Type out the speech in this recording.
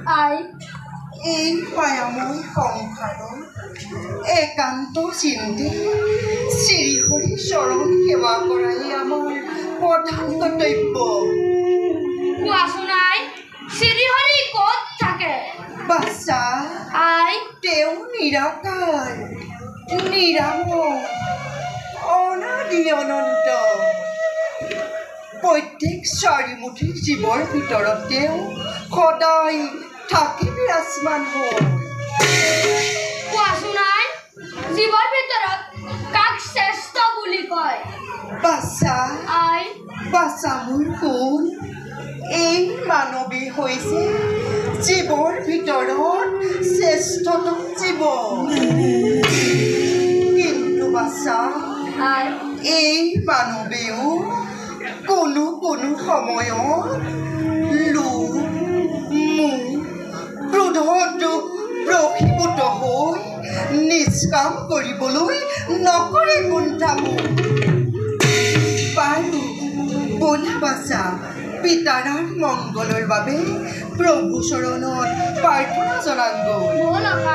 I এই মায়াময় সংসাৰৰ একান্ত চিন্তে শ্ৰীহৰি চৰণ সেৱা কৰাই আমাৰ প্ৰধান কৰ্তব্য। কোৱাচোন আই, শ্ৰীহৰি ক'ত থাকে? বাচ্চা আই, তেওঁ নিৰাকাৰ, নিৰাময়, অনাদি অনন্ত। প্ৰত্যেক চাৰিমুঠি জীৱৰ ভিতৰত তেওঁ সদায় থাকি বিৰাজমান হয়। কোৱাচোন আই, জীৱৰ ভিতৰত কাক শ্ৰেষ্ঠ বুলি কয়? বাচ্চা আই, বাচ্চা মোৰ কোন? এই মানৱী হৈছে জীৱৰ ভিতৰত শ্ৰেষ্ঠতম জীৱ। কিন্তু বাচ্চা আই, এই মানৱেও কোনো কোনো সময়ত লোভ মোহ ক্ৰোধত প্ৰশীভূত হৈ নিষ্কাম কৰিবলৈ নকৰে কুণ্ঠাবোধ। বাৰু বলা বাচ্চা, পিতাৰাৰ মংগলৰ বাবে প্ৰভু চৰণত প্ৰাৰ্থনা জনাংগৈ। ব'লক